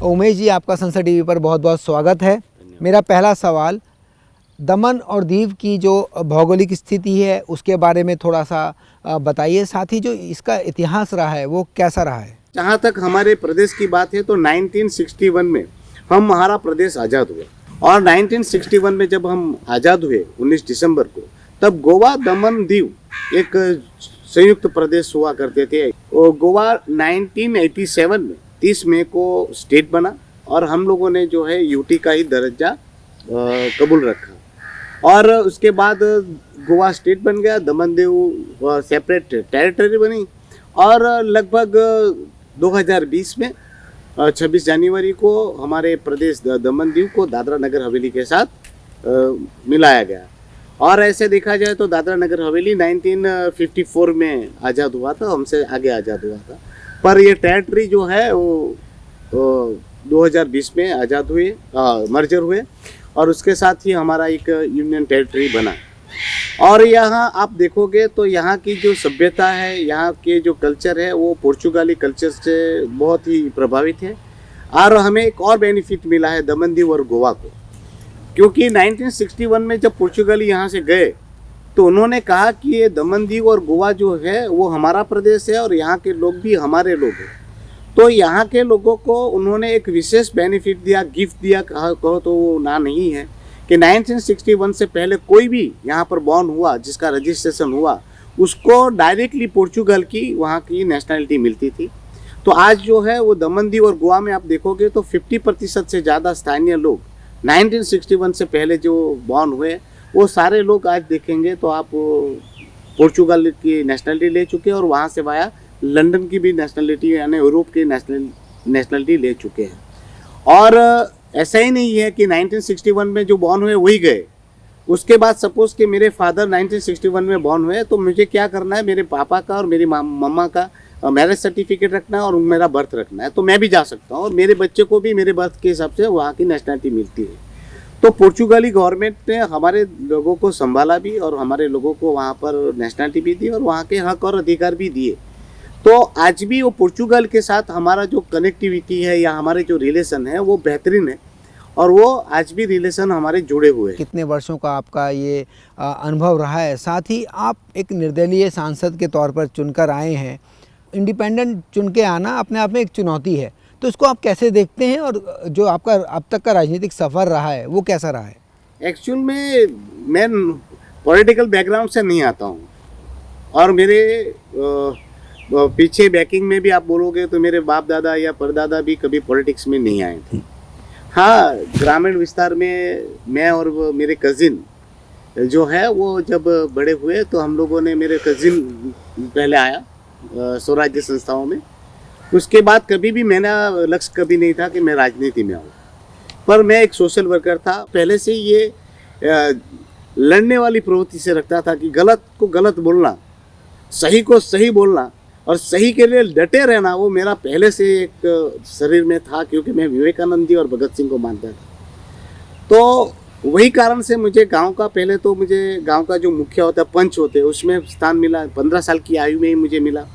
उमेश जी, आपका संसद टीवी पर बहुत बहुत स्वागत है। मेरा पहला सवाल, दमन और दीव की जो भौगोलिक स्थिति है उसके बारे में थोड़ा सा बताइए, साथ ही जो इसका इतिहास रहा है वो कैसा रहा है। जहाँ तक हमारे प्रदेश की बात है तो 1961 में हमारा प्रदेश आज़ाद हुआ और 1961 में जब हम आज़ाद हुए 19 दिसंबर को, तब गोवा दमन दीव एक संयुक्त प्रदेश हुआ करते थे। और गोवा 1987 में 30 मई को स्टेट बना और हम लोगों ने जो है यूटी का ही दर्जा कबूल रखा और उसके बाद गोवा स्टेट बन गया, दमन दीव सेपरेट टेरिटरी बनी और लगभग 2020 में 26 जनवरी को हमारे प्रदेश दमन दीव को दादरा नगर हवेली के साथ मिलाया गया। और ऐसे देखा जाए तो दादरा नगर हवेली 1954 में आज़ाद हुआ था, हमसे आगे आज़ाद हुआ था, पर ये टेरिटरी जो है वो 2020 में आज़ाद हुए, मर्जर हुए और उसके साथ ही हमारा एक यूनियन टेरिटरी बना। और यहाँ आप देखोगे तो यहाँ की जो सभ्यता है, यहाँ के जो कल्चर है वो पुर्तगाली कल्चर से बहुत ही प्रभावित है। और हमें एक और बेनिफिट मिला है दमन दीव और गोवा को, क्योंकि 1961 में जब पुर्तगाली यहाँ से गए तो उन्होंने कहा कि ये दमन दीव और गोवा जो है वो हमारा प्रदेश है और यहाँ के लोग भी हमारे लोग हैं। तो यहाँ के लोगों को उन्होंने एक विशेष बेनिफिट दिया, गिफ्ट दिया, कहो तो वो ना नहीं है कि 1961 से पहले कोई भी यहाँ पर बॉर्न हुआ जिसका रजिस्ट्रेशन हुआ उसको डायरेक्टली पोर्चुगल की वहाँ की नेशनलिटी मिलती थी। तो आज जो है वो दमन दीव और गोवा में आप देखोगे तो 50% से ज़्यादा स्थानीय लोग 1961 से पहले जो बॉर्न हुए वो सारे लोग आज देखेंगे तो आप पोर्चुगल की नेशनलिटी ले चुके हैं और वहाँ से वाया लंदन की भी नेशनलिटी यानी यूरोप की नेशनलिटी ले चुके हैं। और ऐसा ही नहीं है कि 1961 में जो बॉर्न हुए वही गए। उसके बाद सपोज़ कि मेरे फादर 1961 में बॉर्न हुए तो मुझे क्या करना है, मेरे पापा का और मेरी मम्मा का मैरिज सर्टिफिकेट रखना है और मेरा बर्थ रखना है, तो मैं भी जा सकता हूँ और मेरे बच्चे को भी मेरे बर्थ के हिसाब से वहाँ की नेशनलिटी मिलती है। तो पुर्तगाली गवर्नमेंट ने हमारे लोगों को संभाला भी और हमारे लोगों को वहाँ पर नेशनलिटी भी दी और वहाँ के हक और अधिकार भी दिए। तो आज भी वो पुर्तगाल के साथ हमारा जो कनेक्टिविटी है या हमारे जो रिलेशन है वो बेहतरीन है और वो आज भी रिलेशन हमारे जुड़े हुए हैं। कितने वर्षों का आपका ये अनुभव रहा है, साथ ही आप एक निर्दलीय सांसद के तौर पर चुनकर आए हैं। इंडिपेंडेंट चुन के आना अपने आप में एक चुनौती है, तो इसको आप कैसे देखते हैं और जो आपका अब तक का राजनीतिक सफ़र रहा है वो कैसा रहा है। एक्चुअल में मैं पॉलिटिकल बैकग्राउंड से नहीं आता हूँ और मेरे पीछे बैकिंग में भी आप बोलोगे तो मेरे बाप दादा या परदादा भी कभी पॉलिटिक्स में नहीं आए थे। हाँ, ग्रामीण विस्तार में मैं और मेरे कज़िन जो है वो जब बड़े हुए तो हम लोगों ने, मेरे कज़िन पहले आया स्वराज्य संस्थाओं में। उसके बाद कभी भी मेरा लक्ष्य कभी नहीं था कि मैं राजनीति में आऊँ, पर मैं एक सोशल वर्कर था। पहले से ये लड़ने वाली प्रवृत्ति से रखता था कि गलत को गलत बोलना, सही को सही बोलना और सही के लिए डटे रहना, वो मेरा पहले से एक शरीर में था, क्योंकि मैं विवेकानंद जी और भगत सिंह को मानता था। तो वही कारण से मुझे गांव का, पहले तो मुझे गांव का जो मुखिया होता है, पंच होते हैं, उसमें स्थान मिला। 15 साल की आयु में ही मुझे मिला।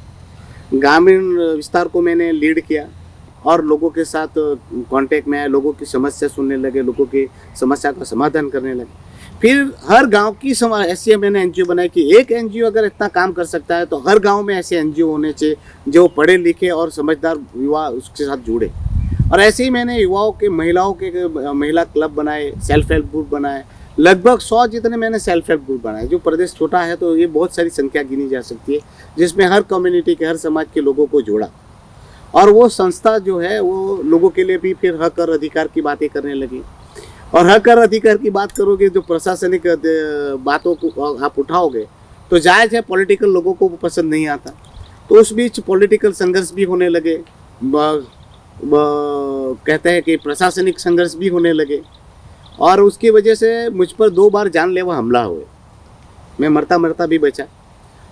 ग्रामीण विस्तार को मैंने लीड किया और लोगों के साथ कांटेक्ट में आए, लोगों की समस्या सुनने लगे, लोगों की समस्या का समाधान करने लगे। फिर हर गांव की ऐसी मैंने एनजीओ बनाई कि एक एनजीओ अगर इतना काम कर सकता है तो हर गांव में ऐसे एनजीओ होने चाहिए जो पढ़े लिखे और समझदार युवा उसके साथ जुड़े। और ऐसे ही मैंने युवाओं के, महिलाओं के महिला क्लब बनाए, सेल्फ हेल्प ग्रुप बनाए। लगभग 100 जितने मैंने सेल्फ हेल्प ग्रुप बनाए। जो प्रदेश छोटा है तो ये बहुत सारी संख्या गिनी जा सकती है, जिसमें हर कम्युनिटी के, हर समाज के लोगों को जोड़ा। और वो संस्था जो है वो लोगों के लिए भी फिर हक और अधिकार की बातें करने लगी। और हक और अधिकार की बात करोगे, जो प्रशासनिक बातों को आप उठाओगे तो जायज़ है पॉलिटिकल लोगों को पसंद नहीं आता, तो उस बीच पॉलिटिकल संघर्ष भी होने लगे। कहते हैं कि प्रशासनिक संघर्ष भी होने लगे और उसकी वजह से मुझ पर 2 बार जानलेवा हमला हुए। मैं मरता मरता भी बचा।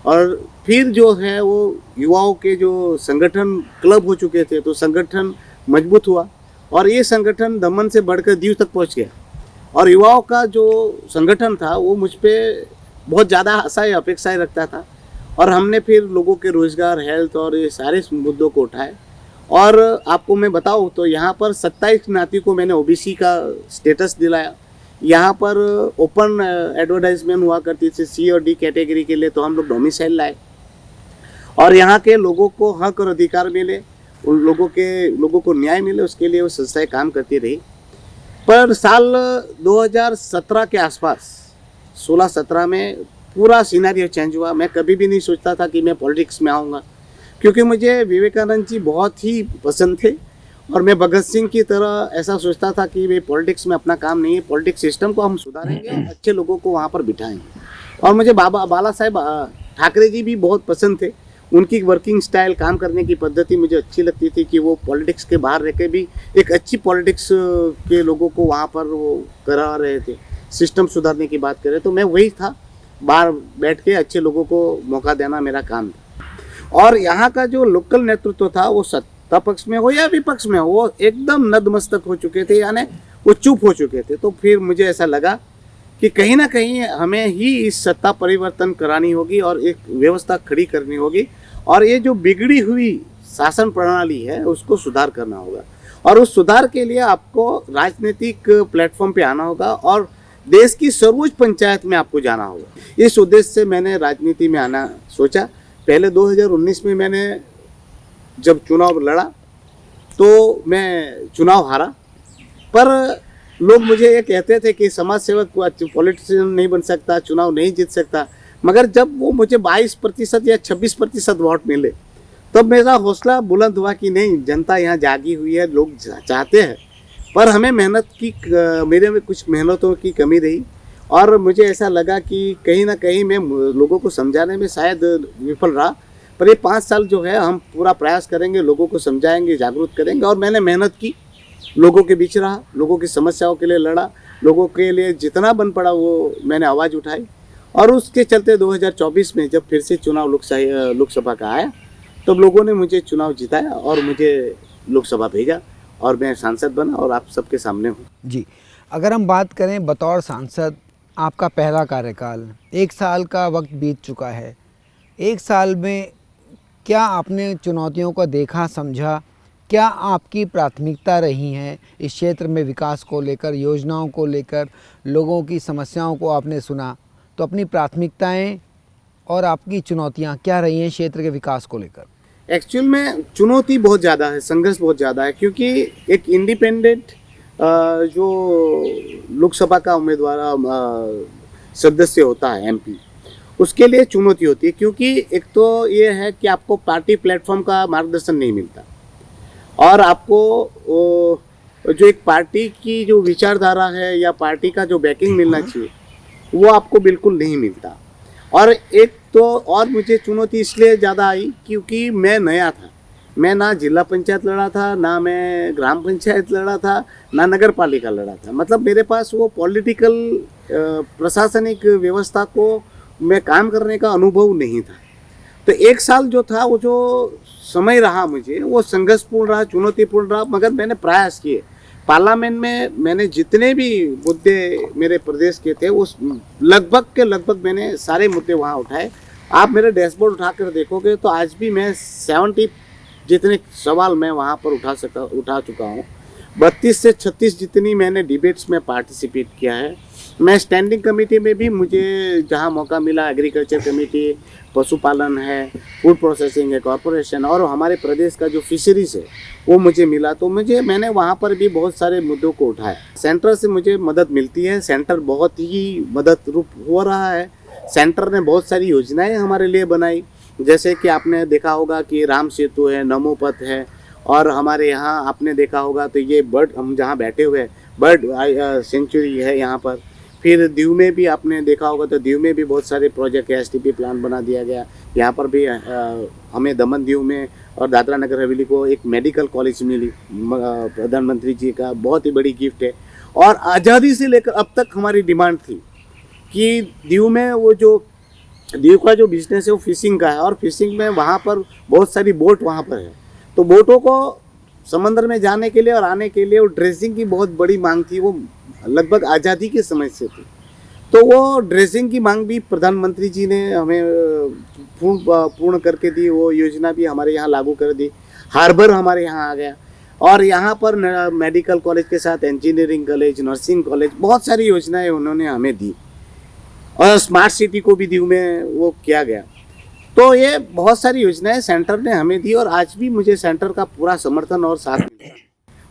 और फिर जो है वो युवाओं के जो संगठन क्लब हो चुके थे, तो संगठन मजबूत हुआ और ये संगठन दमन से बढ़कर दीव तक पहुंच गया। और युवाओं का जो संगठन था वो मुझ पे बहुत ज़्यादा आशाएं, अपेक्षाएं रखता था और हमने फिर लोगों के रोज़गार, हेल्थ और ये सारे मुद्दों को उठाए और आपको मैं बताऊं तो यहाँ पर 27 ज्ञाति को मैंने ओबीसी का स्टेटस दिलाया। यहाँ पर ओपन एडवर्टाइजमेंट हुआ करती थी सी और डी कैटेगरी के लिए, तो हम लोग डोमिसाइल लाए और यहाँ के लोगों को हक और अधिकार मिले, उन लोगों को न्याय मिले, उसके लिए वो संस्थाएं काम करती रही। पर साल 2017 के आसपास 16-17 में पूरा सिनेरियो चेंज हुआ। मैं कभी भी नहीं सोचता था कि मैं पॉलिटिक्स में आऊँगा, क्योंकि मुझे विवेकानंद जी बहुत ही पसंद थे और मैं भगत सिंह की तरह ऐसा सोचता था कि वे पॉलिटिक्स में अपना काम नहीं है, पॉलिटिक्स सिस्टम को हम सुधारेंगे और अच्छे लोगों को वहाँ पर बिठाएंगे। और मुझे बाला साहेब ठाकरे जी भी बहुत पसंद थे। उनकी वर्किंग स्टाइल, काम करने की पद्धति मुझे अच्छी लगती थी कि वो पॉलिटिक्स के बाहर रह के भी एक अच्छी पॉलिटिक्स के लोगों को वहाँ पर वो करा रहे थे, सिस्टम सुधारने की बात करें तो मैं वही था, बाहर बैठ के अच्छे लोगों को मौका देना मेरा काम था। और यहाँ का जो लोकल नेतृत्व था वो सत्ता पक्ष में हो या विपक्ष में हो, वो एकदम नतमस्तक हो चुके थे, यानी वो चुप हो चुके थे। तो फिर मुझे ऐसा लगा कि कहीं ना कहीं हमें ही इस सत्ता परिवर्तन करानी होगी और एक व्यवस्था खड़ी करनी होगी और ये जो बिगड़ी हुई शासन प्रणाली है उसको सुधार करना होगा। और उस सुधार के लिए आपको राजनीतिक प्लेटफॉर्म पे आना होगा और देश की सर्वोच्च पंचायत में आपको जाना होगा। इस उद्देश्य से मैंने राजनीति में आना सोचा। पहले 2019 में मैंने जब चुनाव लड़ा तो मैं चुनाव हारा, पर लोग मुझे ये कहते थे कि समाज सेवक पॉलिटिशियन नहीं बन सकता, चुनाव नहीं जीत सकता। मगर जब वो मुझे 22% या 26% वोट मिले तब मेरा हौसला बुलंद हुआ कि नहीं, जनता यहाँ जागी हुई है, लोग चाहते हैं। पर हमें मेरे में कुछ मेहनतों की कमी रही और मुझे ऐसा लगा कि कहीं ना कहीं मैं लोगों को समझाने में शायद विफल रहा। पर ये 5 साल जो है हम पूरा प्रयास करेंगे, लोगों को समझाएंगे, जागरूक करेंगे। और मैंने मेहनत की, लोगों के बीच रहा, लोगों की समस्याओं के लिए लड़ा, लोगों के लिए जितना बन पड़ा वो मैंने आवाज़ उठाई। और उसके चलते 2024 में जब फिर से चुनाव लोकसभा का आया तब लोगों ने मुझे चुनाव जिताया और मुझे लोकसभा भेजा और मैं सांसद बना और आप सबके सामने हूँ। जी, अगर हम बात करें बतौर सांसद, आपका पहला कार्यकाल 1 साल का वक्त बीत चुका है। 1 साल में क्या आपने चुनौतियों को देखा, समझा? क्या आपकी प्राथमिकता रही हैं इस क्षेत्र में विकास को लेकर, योजनाओं को लेकर, लोगों की समस्याओं को आपने सुना? तो अपनी प्राथमिकताएं और आपकी चुनौतियां क्या रही हैं क्षेत्र के विकास को लेकर? एक्चुअल में चुनौती बहुत ज़्यादा है, संघर्ष बहुत ज़्यादा है, क्योंकि एक इंडिपेंडेंट जो लोकसभा का उम्मीदवार सदस्य होता है एमपी, उसके लिए चुनौती होती है। क्योंकि एक तो ये है कि आपको पार्टी प्लेटफॉर्म का मार्गदर्शन नहीं मिलता और आपको जो एक पार्टी की जो विचारधारा है या पार्टी का जो बैकिंग मिलना चाहिए वो आपको बिल्कुल नहीं मिलता। और एक तो और मुझे चुनौती इसलिए ज़्यादा आई क्योंकि मैं नया था। मैं ना जिला पंचायत लड़ा था, ना मैं ग्राम पंचायत लड़ा था, ना नगर पालिका लड़ा था। मतलब मेरे पास वो पॉलिटिकल प्रशासनिक व्यवस्था को मैं काम करने का अनुभव नहीं था। तो 1 साल जो था, वो जो समय रहा मुझे, वो संघर्षपूर्ण रहा, चुनौतीपूर्ण रहा। मगर मैंने प्रयास किए। पार्लियामेंट में मैंने जितने भी मुद्दे मेरे प्रदेश के थे उस लगभग मैंने सारे मुद्दे वहाँ उठाए। आप मेरे डैशबोर्ड उठाकर देखोगे तो आज भी मैं 70 जितने सवाल मैं वहाँ पर उठा चुका हूँ। 32 से 36 जितनी मैंने डिबेट्स में पार्टिसिपेट किया है। मैं स्टैंडिंग कमेटी में भी मुझे जहाँ मौका मिला, एग्रीकल्चर कमेटी, पशुपालन है, फूड प्रोसेसिंग है, कॉरपोरेशन और हमारे प्रदेश का जो फिशरीज है वो मुझे मिला। तो मैंने वहाँ पर भी बहुत सारे मुद्दों को उठाया। सेंटर से मुझे मदद मिलती है, सेंटर बहुत ही मदद रूप हो रहा है। सेंटर ने बहुत सारी योजनाएं हमारे लिए बनाई, जैसे कि आपने देखा होगा कि राम सेतु है, नमो पथ है और हमारे यहाँ आपने देखा होगा तो ये हम जहाँ बैठे हुए बर्ड सेंचुरी है यहाँ पर। फिर दीव में भी आपने देखा होगा तो दीव में भी बहुत सारे प्रोजेक्ट है, एसटीपी प्लान बना दिया गया। यहाँ पर भी हमें दमन दीव में और दादरा नगर हवेली को एक मेडिकल कॉलेज मिली, प्रधानमंत्री जी का बहुत ही बड़ी गिफ्ट है। और आज़ादी से लेकर अब तक हमारी डिमांड थी कि दीव में वो जो दीव का जो बिजनेस है वो फिशिंग का है और फिशिंग में वहाँ पर बहुत सारी बोट वहाँ पर है। तो बोटों को समंदर में जाने के लिए और आने के लिए वो ड्रेसिंग की बहुत बड़ी मांग थी, वो लगभग आज़ादी के समय से थी। तो वो ड्रेसिंग की मांग भी प्रधानमंत्री जी ने हमें पूर्ण करके दी, वो योजना भी हमारे यहाँ लागू कर दी। हार्बर हमारे यहाँ आ गया, और यहाँ पर मेडिकल कॉलेज के साथ इंजीनियरिंग कॉलेज, नर्सिंग कॉलेज, बहुत सारी योजनाएं उन्होंने हमें दी, और स्मार्ट सिटी को भी दीव में वो किया गया। तो ये बहुत सारी योजनाएं सेंटर ने हमें दी, और आज भी मुझे सेंटर का पूरा समर्थन और साथ मिलता है।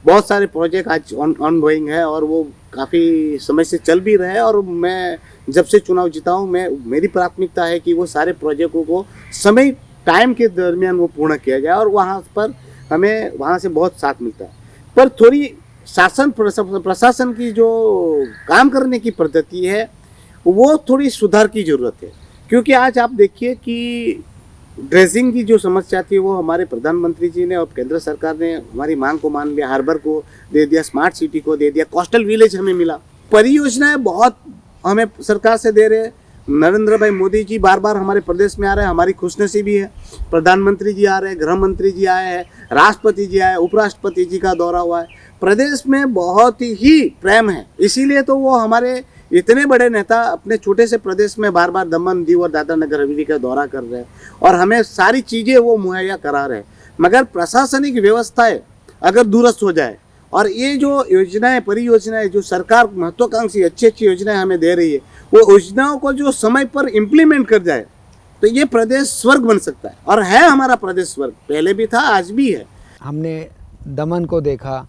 बहुत सारे प्रोजेक्ट आज ऑन गोइंग है, और वो काफ़ी समय से चल भी रहे हैं, और मैं जब से चुनाव जीता हूँ, मेरी प्राथमिकता है कि वो सारे प्रोजेक्टों को समय टाइम के दरमियान वो पूर्ण किया जाए, और वहाँ पर हमें वहाँ से बहुत साथ मिलता है। पर थोड़ी शासन प्रशासन की जो काम करने की पद्धति है वो थोड़ी सुधार की ज़रूरत है, क्योंकि आज आप देखिए कि ड्रेसिंग की जो समस्या थी वो हमारे प्रधानमंत्री जी ने और केंद्र सरकार ने हमारी मांग को मान लिया, हार्बर को दे दिया, स्मार्ट सिटी को दे दिया, कोस्टल विलेज हमें मिला, परियोजनाएं बहुत हमें सरकार से दे रहे हैं। नरेंद्र भाई मोदी जी बार बार हमारे प्रदेश में आ रहे हैं, हमारी खुशनसीबी है। प्रधानमंत्री जी आ रहे हैं, गृह मंत्री जी आए हैं, राष्ट्रपति जी आए, उपराष्ट्रपति जी का दौरा हुआ है। प्रदेश में बहुत ही प्रेम है, इसीलिए तो वो हमारे इतने बड़े नेता अपने छोटे से प्रदेश में बार बार दमन, दीव और दादरा नगर हवेली का दौरा कर रहे हैं, और हमें सारी चीज़ें वो मुहैया करा रहे हैं। मगर प्रशासनिक व्यवस्थाएं अगर दुरुस्त हो जाए, और ये जो योजनाएं, परियोजनाएं जो सरकार महत्वाकांक्षी अच्छी अच्छी योजनाएं हमें दे रही है, वो योजनाओं को जो समय पर इम्प्लीमेंट कर जाए, तो ये प्रदेश स्वर्ग बन सकता है, और है हमारा प्रदेश स्वर्ग, पहले भी था, आज भी है। हमने दमन को देखा,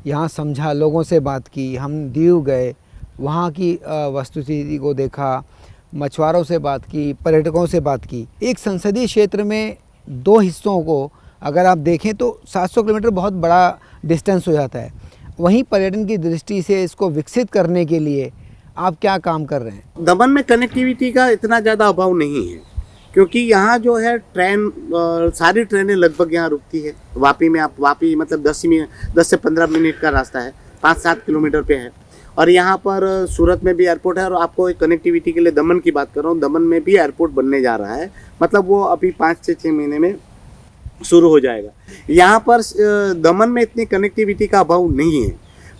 यहाँ समझा, लोगों से बात की, हम दीव गए, वहाँ की वस्तुस्थिति को देखा, मछुआरों से बात की, पर्यटकों से बात की। एक संसदीय क्षेत्र में दो हिस्सों को अगर आप देखें तो 700 किलोमीटर बहुत बड़ा डिस्टेंस हो जाता है। वहीं पर्यटन की दृष्टि से इसको विकसित करने के लिए आप क्या काम कर रहे हैं? दमन में कनेक्टिविटी का इतना ज़्यादा अभाव नहीं है, क्योंकि यहाँ जो है ट्रेन, सारी ट्रेनें लगभग यहाँ रुकती है। वापी में आप मतलब 10 से 15 मिनट का रास्ता है, 5-7 किलोमीटर पे है। और यहाँ पर सूरत में भी एयरपोर्ट है, और आपको एक कनेक्टिविटी के लिए दमन की बात कर रहा हूँ, दमन में भी एयरपोर्ट बनने जा रहा है, मतलब वो अभी 5 से 6 महीने में शुरू हो जाएगा। यहाँ पर दमन में इतनी कनेक्टिविटी का अभाव नहीं है,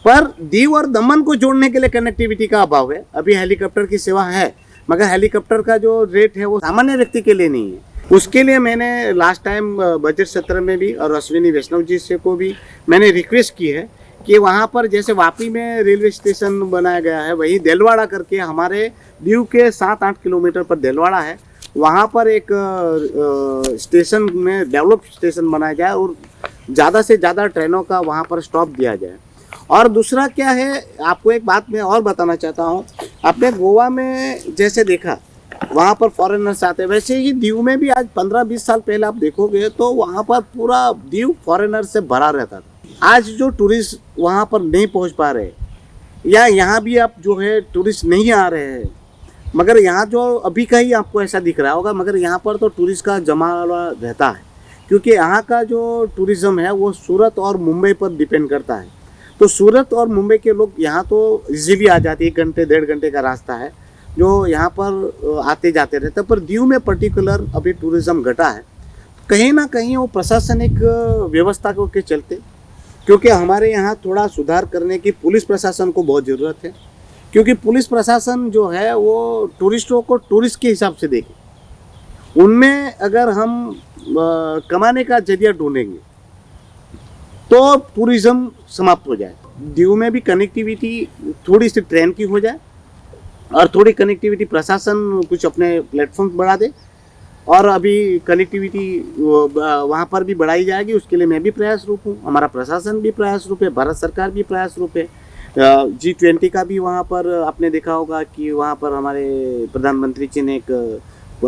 पर दीव और दमन को जोड़ने के लिए कनेक्टिविटी का अभाव है। अभी हेलीकॉप्टर की सेवा है, मगर हेलीकॉप्टर का जो रेट है वो सामान्य व्यक्ति के लिए नहीं है। उसके लिए मैंने लास्ट टाइम बजट सत्र में भी और अश्विनी वैष्णव जी से को भी मैंने रिक्वेस्ट की है कि वहाँ पर जैसे वापी में रेलवे स्टेशन बनाया गया है, वही देलवाड़ा करके हमारे दीव के 7-8 किलोमीटर पर देलवाड़ा है, वहाँ पर एक स्टेशन में डेवलप स्टेशन बनाया जाए, और ज़्यादा से ज़्यादा ट्रेनों का वहाँ पर स्टॉप दिया जाए। और दूसरा क्या है, आपको एक बात मैं और बताना चाहता हूँ, आपने गोवा में जैसे देखा वहाँ पर फॉरेनर्स आते हैं, वैसे ही दीव में भी आज 15-20 साल पहले आप देखोगे तो वहाँ पर पूरा दीव फॉरेनर से भरा रहता था। आज जो टूरिस्ट वहाँ पर नहीं पहुँच पा रहे, या यहाँ भी आप जो है टूरिस्ट नहीं आ रहे हैं, मगर यहाँ जो अभी का ही आपको ऐसा दिख रहा होगा, मगर यहाँ पर तो टूरिस्ट का जमावड़ा रहता है, क्योंकि यहाँ का जो टूरिज़्म है वो सूरत और मुंबई पर डिपेंड करता है। तो सूरत और मुंबई के लोग यहाँ तो इजीली आ जाते, 1 घंटे 1.5 घंटे का रास्ता है जो यहाँ पर आते जाते रहते हैं। पर दीव में पर्टिकुलर अभी टूरिज़्म घटा है, कहीं ना कहीं वो प्रशासनिक व्यवस्था के चलते, क्योंकि हमारे यहाँ थोड़ा सुधार करने की पुलिस प्रशासन को बहुत ज़रूरत है, क्योंकि पुलिस प्रशासन जो है वो टूरिस्टों को टूरिस्ट के हिसाब से देखे, उनमें अगर हम कमाने का जरिया ढूंढेंगे तो टूरिज़्म समाप्त हो जाए। दीव में भी कनेक्टिविटी थोड़ी सी ट्रेन की हो जाए, और थोड़ी कनेक्टिविटी प्रशासन कुछ अपने प्लेटफॉर्म बढ़ा दे, और अभी कनेक्टिविटी वहाँ पर भी बढ़ाई जाएगी। उसके लिए मैं भी प्रयासरूप हूँ, हमारा प्रशासन भी प्रयासरूप है, भारत सरकार भी प्रयासरूप है। G20 का भी वहाँ पर आपने देखा होगा कि वहाँ पर हमारे प्रधानमंत्री जी ने एक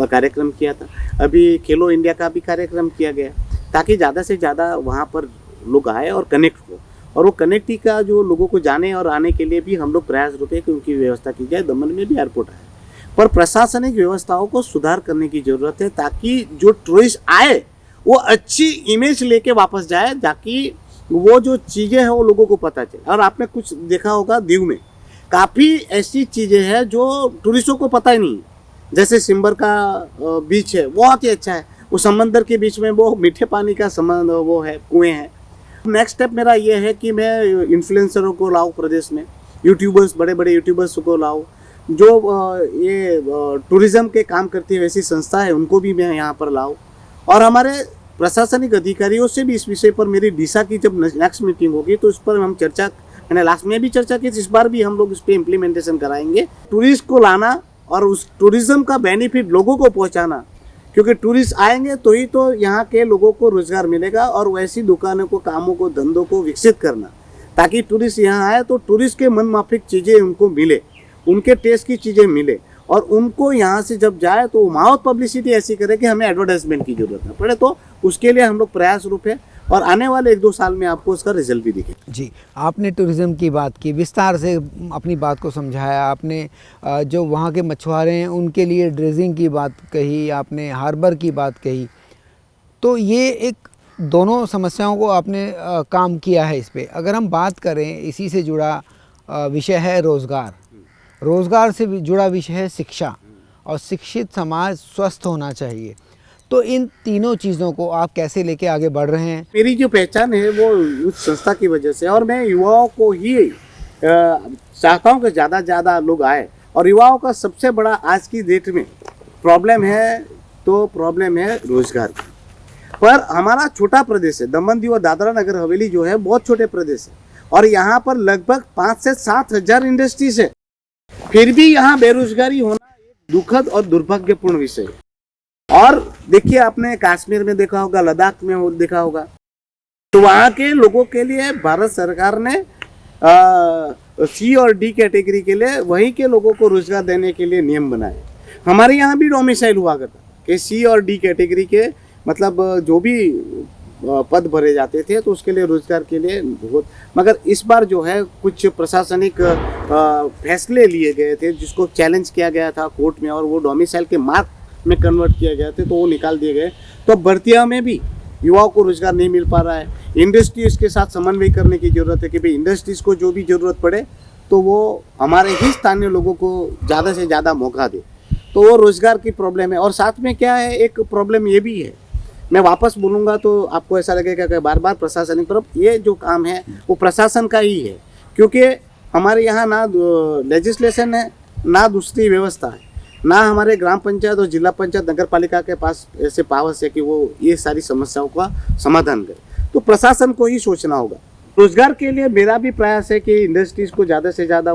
कार्यक्रम किया था। अभी खेलो इंडिया का भी कार्यक्रम किया गया, ताकि ज़्यादा से ज़्यादा वहाँ पर लोग आए और कनेक्ट हो, और वो कनेक्टी का जो लोगों को जाने और आने के लिए भी हम लोग प्रयासरूप है कि उनकी व्यवस्था की जाए। दमन में भी एयरपोर्ट है, पर प्रशासनिक व्यवस्थाओं को सुधार करने की ज़रूरत है, ताकि जो टूरिस्ट आए वो अच्छी इमेज लेके वापस जाए, ताकि वो जो चीज़ें हैं वो लोगों को पता चले। और आपने कुछ देखा होगा दीव में काफ़ी ऐसी चीज़ें हैं जो टूरिस्टों को पता ही नहीं, जैसे सिम्बर का बीच है, बहुत ही अच्छा है, वो समंदर के बीच में वो मीठे पानी का वो है, कुएँ हैं। नेक्स्ट स्टेप मेरा ये है कि मैं इन्फ्लुएंसरों को लाऊं प्रदेश में, यूट्यूबर्स, बड़े बड़े यूट्यूबर्स को लाऊं, जो ये टूरिज़्म के काम करती है वैसी संस्था है, उनको भी मैं यहाँ पर लाऊं, और हमारे प्रशासनिक अधिकारियों से भी इस विषय पर मेरी डीसा की जब नेक्स्ट मीटिंग होगी तो इस पर हम चर्चा, मैंने लास्ट में भी चर्चा की थी, इस बार भी हम लोग इस पर इम्प्लीमेंटेशन कराएंगे। टूरिस्ट को लाना और उस टूरिज्म का बेनिफिट लोगों को पहुंचाना, क्योंकि टूरिस्ट आएंगे तो ही तो यहाँ के लोगों को रोजगार मिलेगा, और वैसी दुकानों को, कामों को, धंधों को विकसित करना, ताकि टूरिस्ट यहाँ आए तो टूरिस्ट के मन माफिक चीज़ें उनको मिले, उनके टेस्ट की चीज़ें मिले, और उनको यहाँ से जब जाए तो माउथ पब्लिसिटी ऐसी करे कि हमें एडवर्टाइजमेंट की जरूरत ना पड़े। तो उसके लिए हम लोग प्रयास रूप है, और आने वाले 1-2 साल में आपको उसका रिजल्ट भी दिखेगा। जी, आपने टूरिज़्म की बात की, विस्तार से अपनी बात को समझाया आपने। जो वहाँ के मछुआरे हैं उनके लिए ड्रेजिंग की बात कही आपने, हार्बर की बात कही। तो ये एक दोनों समस्याओं को आपने काम किया है इस पे। अगर हम बात करें, इसी से जुड़ा विषय है रोज़गार, रोज़गार से जुड़ा विषय है शिक्षा, और शिक्षित समाज स्वस्थ होना चाहिए। तो इन तीनों चीज़ों को आप कैसे लेके आगे बढ़ रहे हैं? मेरी जो पहचान है वो उस संस्था की वजह से, और मैं युवाओं को ही चाहता हूँ कि ज़्यादा से ज़्यादा लोग आए। और युवाओं का सबसे बड़ा आज की डेट में प्रॉब्लम है, तो प्रॉब्लम है रोजगार की। पर हमारा छोटा प्रदेश है, दमन दीव और दादरा नगर हवेली जो है बहुत छोटे प्रदेश है, और यहाँ पर लगभग 5 से 7 हजार इंडस्ट्रीज है, फिर भी यहाँ बेरोजगारी होना एक दुखद और दुर्भाग्यपूर्ण विषय है। और देखिए, आपने कश्मीर में देखा होगा, लद्दाख में देखा होगा, तो वहाँ के लोगों के लिए भारत सरकार ने सी और डी कैटेगरी के लिए वहीं के लोगों को रोजगार देने के लिए नियम बनाए। हमारे यहाँ भी डोमिसाइल हुआ करता कि सी और डी कैटेगरी के मतलब जो भी पद भरे जाते थे तो उसके लिए रोजगार के लिए बहुत, मगर इस बार जो है कुछ प्रशासनिक फैसले लिए गए थे जिसको चैलेंज किया गया था कोर्ट में, और वो डोमिसाइल के मार्क में कन्वर्ट किया गया थे, तो वो निकाल दिए गए। तो भर्तियां में भी युवाओं को रोजगार नहीं मिल पा रहा है। इंडस्ट्रीज के साथ समन्वय करने की जरूरत है कि भाई इंडस्ट्रीज को जो भी जरूरत पड़े तो वो हमारे ही स्थानीय लोगों को ज़्यादा से ज़्यादा मौका दे। तो वो रोजगार की प्रॉब्लम है। और साथ में क्या है, एक प्रॉब्लम ये भी है, मैं वापस बोलूँगा तो आपको ऐसा लगेगा कि बार बार प्रशासनिक तरफ, ये जो काम है वो प्रशासन का ही है, क्योंकि हमारे यहाँ ना लेजिस्लेशन है, ना दूसरी व्यवस्था है, ना हमारे ग्राम पंचायत और जिला पंचायत नगर पालिका के पास ऐसे पावर्स है कि वो ये सारी समस्याओं का समाधान करे। तो प्रशासन को ही सोचना होगा। रोजगार के लिए मेरा भी प्रयास है कि इंडस्ट्रीज को ज़्यादा से ज़्यादा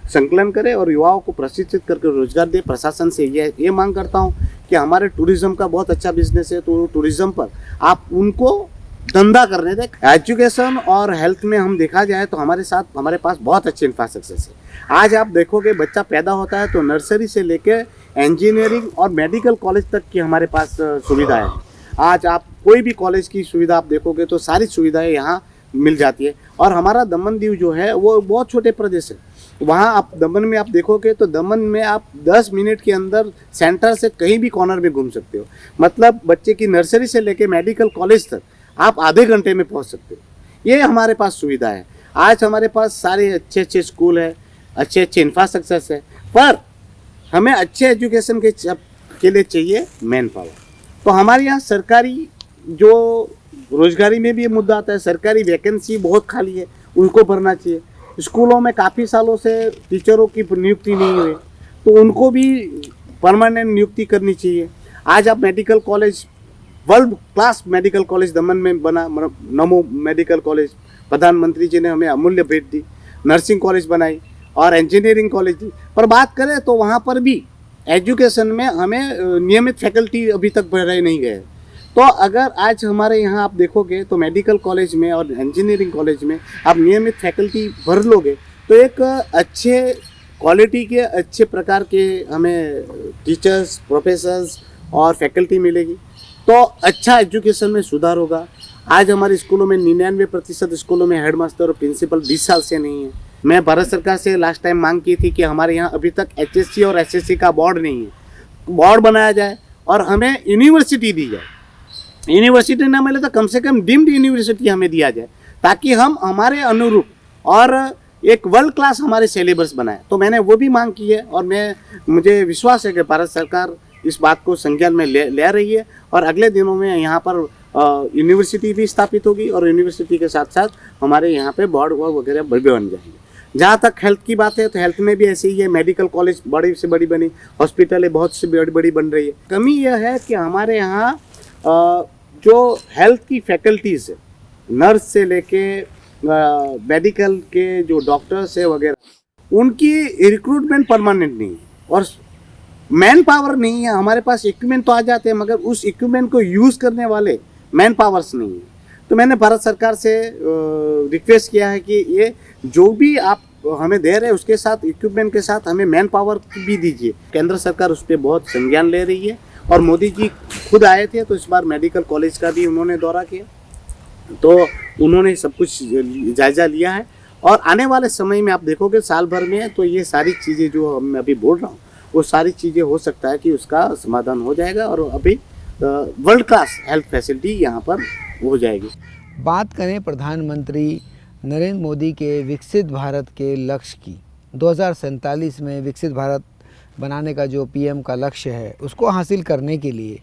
संकलन करे और युवाओं को प्रशिक्षित करके रोजगार दे। प्रशासन से ये मांग करता हूँ कि हमारे टूरिज्म का बहुत अच्छा बिजनेस है, तो टूरिज्म पर आप उनको धंधा करने दें। एजुकेशन और हेल्थ में हम देखा जाए तो हमारे पास बहुत अच्छे इंफ्रास्ट्रक्चर है। आज आप देखोगे बच्चा पैदा होता है तो नर्सरी से लेके इंजीनियरिंग और मेडिकल कॉलेज तक की हमारे पास सुविधाएं हैं। आज आप कोई भी कॉलेज की सुविधा आप देखोगे तो सारी सुविधाएं यहाँ मिल जाती है। और हमारा दमन दीव जो है वो बहुत छोटे प्रदेश है। वहाँ आप दमन में आप देखोगे तो दमन में आप 10 मिनट के अंदर सेंटर से कहीं भी कॉर्नर में घूम सकते हो। मतलब बच्चे की नर्सरी से लेके मेडिकल कॉलेज तक आप आधे घंटे में पहुँच सकते हो। ये हमारे पास सुविधा है। आज हमारे पास सारे अच्छे अच्छे स्कूल है, अच्छे अच्छे इंफ्रास्ट्रक्चर है, पर हमें अच्छे एजुकेशन के लिए चाहिए मैन पावर। तो हमारे यहाँ सरकारी जो रोजगारी में भी ये मुद्दा आता है, सरकारी वैकेंसी बहुत खाली है, उनको भरना चाहिए। स्कूलों में काफ़ी सालों से टीचरों की नियुक्ति नहीं हुई, तो उनको भी परमानेंट नियुक्ति करनी चाहिए। आज आप medical college, world class medical college दमन में बना, नमो मेडिकल कॉलेज, प्रधानमंत्री जी ने हमें अमूल्य भेंट दी। नर्सिंग कॉलेज बनाई और इंजीनियरिंग कॉलेज दी। पर बात करें तो वहाँ पर भी एजुकेशन में हमें नियमित फैकल्टी अभी तक भरे नहीं गए। तो अगर आज हमारे यहाँ आप देखोगे तो मेडिकल कॉलेज में और इंजीनियरिंग कॉलेज में आप नियमित फैकल्टी भर लोगे तो एक अच्छे क्वालिटी के, अच्छे प्रकार के हमें टीचर्स, प्रोफेसर्स और फैकल्टी मिलेगी, तो अच्छा एजुकेशन में सुधार होगा। आज हमारे स्कूलों में 99% स्कूलों में हेडमास्टर और प्रिंसिपल 20 साल से नहीं है। मैं भारत सरकार से लास्ट टाइम मांग की थी कि हमारे यहाँ अभी तक HSC और SSC का बोर्ड नहीं है। बोर्ड बनाया जाए और हमें यूनिवर्सिटी दी जाए। यूनिवर्सिटी ना मिले तो कम से कम डीम्ड यूनिवर्सिटी हमें दिया जाए, ताकि हम हमारे अनुरूप और एक वर्ल्ड क्लास हमारे सिलेबस बनाए। तो मैंने वो भी मांग की है और मुझे विश्वास है कि भारत सरकार इस बात को संज्ञान में ले रही है और अगले दिनों में यहाँ पर यूनिवर्सिटी भी स्थापित होगी और यूनिवर्सिटी के साथ साथ हमारे यहाँ पे बोर्ड वगैरह भी बन जाएंगे। जहाँ तक हेल्थ की बात है तो हेल्थ में भी ऐसे ही है। मेडिकल कॉलेज बड़ी से बड़ी बनी, हॉस्पिटल बहुत से बड़ी बन रही है। कमी यह है कि हमारे यहाँ जो हेल्थ की फैकल्टीज है, नर्स से लेके मेडिकल के जो डॉक्टर्स है वगैरह, उनकी रिक्रूटमेंट परमानेंट नहीं है और मैन पावर नहीं है। हमारे पास इक्विपमेंट तो आ जाते हैं मगर उस इक्विपमेंट को यूज़ करने वाले मैन पावर्स नहीं है। तो मैंने भारत सरकार से रिक्वेस्ट किया है कि ये जो भी आप हमें दे रहे हैं उसके साथ, इक्विपमेंट के साथ हमें मैन पावर भी दीजिए। केंद्र सरकार उस पर बहुत संज्ञान ले रही है और मोदी जी खुद आए थे, तो इस बार मेडिकल कॉलेज का भी उन्होंने दौरा किया, तो उन्होंने सब कुछ जायजा लिया है। और आने वाले समय में आप देखोगे साल भर में तो ये सारी चीज़ें जो मैं अभी बोल रहा हूँ वो सारी चीज़ें हो सकता है कि उसका समाधान हो जाएगा और अभी वर्ल्ड क्लास हेल्थ फैसिलिटी यहाँ पर हो जाएगी। बात करें प्रधानमंत्री नरेंद्र मोदी के विकसित भारत के लक्ष्य की, 2047 में विकसित भारत बनाने का जो पीएम का लक्ष्य है उसको हासिल करने के लिए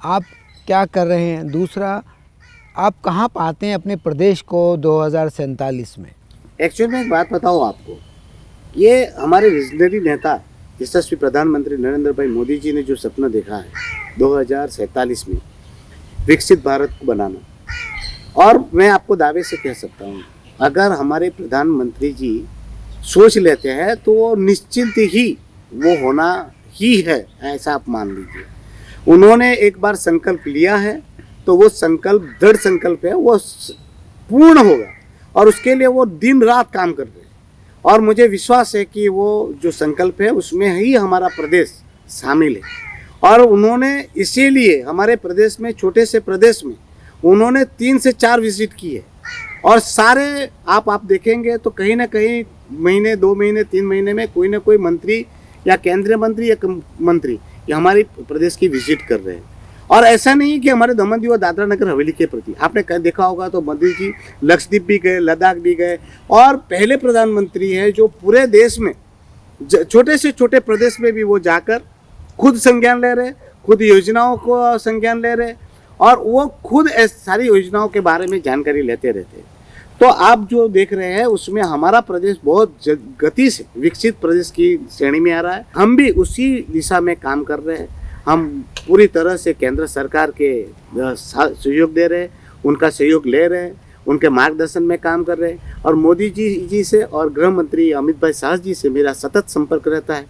आप क्या कर रहे हैं? दूसरा, आप कहाँ पाते हैं अपने प्रदेश को 2047 में? एक्चुअली मैं एक बात बताऊँ आपको, ये हमारे विजनरी नेता यशस्वी प्रधानमंत्री नरेंद्र भाई मोदी जी ने जो सपना देखा है 2047 में विकसित भारत को बनाना, और मैं आपको दावे से कह सकता हूँ अगर हमारे प्रधानमंत्री जी सोच लेते हैं तो वो निश्चिंत ही वो होना ही है, ऐसा आप मान लीजिए। उन्होंने एक बार संकल्प लिया है तो वो संकल्प दृढ़ संकल्प है, वो पूर्ण होगा और उसके लिए वो दिन रात काम कर रहे हैं। और मुझे विश्वास है कि वो जो संकल्प है उसमें ही हमारा प्रदेश शामिल है। और उन्होंने इसीलिए हमारे प्रदेश में, छोटे से प्रदेश में उन्होंने 3 से 4 विजिट की है और सारे आप देखेंगे तो कहीं ना कहीं महीने, 2 महीने, 3 महीने में कोई ना कोई मंत्री या केंद्रीय मंत्री या मंत्री या हमारे प्रदेश की विजिट कर रहे हैं। और ऐसा नहीं कि हमारे दमन दीव और दादरा नगर हवेली के प्रति, आपने देखा होगा तो मोदी जी लक्षद्वीप भी गए, लद्दाख भी गए और पहले प्रधानमंत्री हैं जो पूरे देश में छोटे से छोटे प्रदेश में भी वो जाकर खुद संज्ञान ले रहे, खुद योजनाओं को संज्ञान ले रहे और वो खुद सारी योजनाओं के बारे में जानकारी लेते रहते हैं। तो आप जो देख रहे हैं उसमें हमारा प्रदेश बहुत गति से विकसित प्रदेश की श्रेणी में आ रहा है। हम भी उसी दिशा में काम कर रहे हैं। हम पूरी तरह से केंद्र सरकार के सहयोग दे रहे हैं, उनका सहयोग ले रहे हैं, उनके मार्गदर्शन में काम कर रहे हैं। और मोदी जी से और गृह मंत्री अमित भाई शाह जी से मेरा सतत संपर्क रहता है,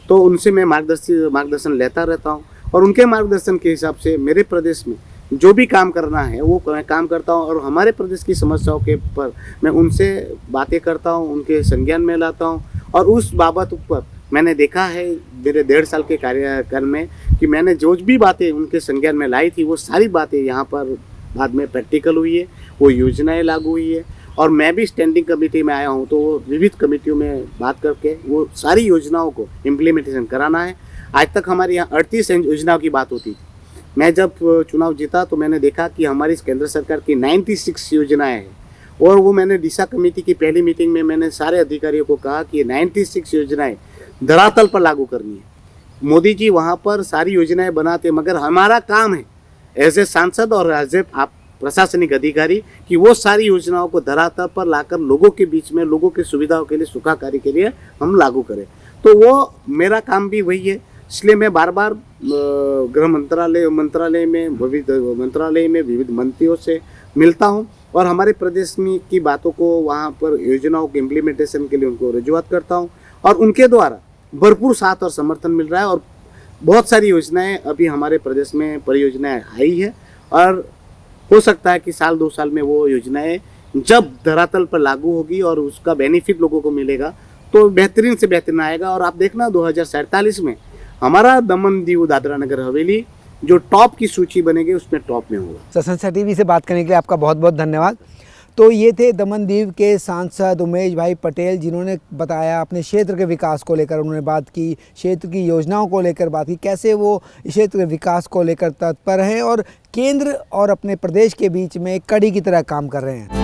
तो उनसे मैं मार्गदर्शन लेता रहता हूँ और उनके मार्गदर्शन के हिसाब से मेरे प्रदेश में जो भी काम करना है वो मैं काम करता हूँ। और हमारे प्रदेश की समस्याओं के पर मैं उनसे बातें करता हूँ, उनके संज्ञान में लाता हूँ। और उस बाबत पर मैंने देखा है मेरे 1.5 साल के कार्यकाल में कि मैंने जो भी बातें उनके संज्ञान में लाई थी वो सारी बातें यहाँ पर बाद में प्रैक्टिकल हुई है, वो योजनाएं लागू हुई है। और मैं भी स्टैंडिंग कमेटी में आया हूँ, तो वो विविध कमेटियों में बात करके वो सारी योजनाओं को इम्प्लीमेंटेशन कराना है। आज तक हमारे यहाँ 38 योजनाओं की बात होती थी। मैं जब चुनाव जीता तो मैंने देखा कि हमारी केंद्र सरकार की 96 योजनाएं हैं और वो मैंने दिशा कमेटी की पहली मीटिंग में मैंने सारे अधिकारियों को कहा कि 96 योजनाएं धरातल पर लागू करनी है। मोदी जी वहाँ पर सारी योजनाएं बनाते, मगर हमारा काम है एज ए सांसद और एज ए आप प्रशासनिक अधिकारी कि वो सारी योजनाओं को धरातल पर लाकर लोगों के बीच में, लोगों की सुविधाओं के लिए, सुखाकारी के लिए हम लागू करें। तो वो मेरा काम भी वही है। इसलिए मैं बार बार गृह मंत्रालय में विविध मंत्रियों से मिलता हूं और हमारे प्रदेश में की बातों को वहां पर योजनाओं के इम्प्लीमेंटेशन के लिए उनको रजूआत करता हूं और उनके द्वारा भरपूर साथ और समर्थन मिल रहा है। और बहुत सारी योजनाएं अभी हमारे प्रदेश में परियोजनाएं आई है और हो सकता है कि 1-2 साल में वो योजनाएं जब धरातल पर लागू होगी और उसका बेनिफिट लोगों को मिलेगा तो बेहतरीन से बेहतरीन आएगा। और आप देखना 2047 में हमारा दमन दीव दादरा नगर हवेली जो टॉप की सूची बनेगी उसमें टॉप में होगा। सनसेट टीवी से बात करने के लिए आपका बहुत बहुत धन्यवाद। तो ये थे दमन दीव के सांसद उमेश भाई पटेल, जिन्होंने बताया अपने क्षेत्र के विकास को लेकर, उन्होंने बात की क्षेत्र की योजनाओं को लेकर, बात की कैसे वो क्षेत्र के विकास को लेकर तत्पर हैं और केंद्र और अपने प्रदेश के बीच में एक कड़ी की तरह काम कर रहे हैं।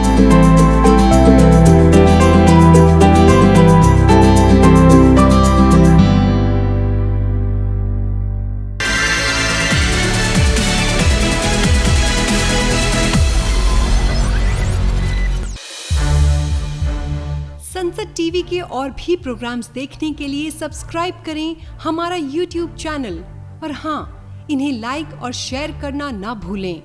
सनसेट टीवी के और भी प्रोग्राम्स देखने के लिए सब्सक्राइब करें हमारा YouTube चैनल और हाँ, इन्हें लाइक और शेयर करना ना भूलें।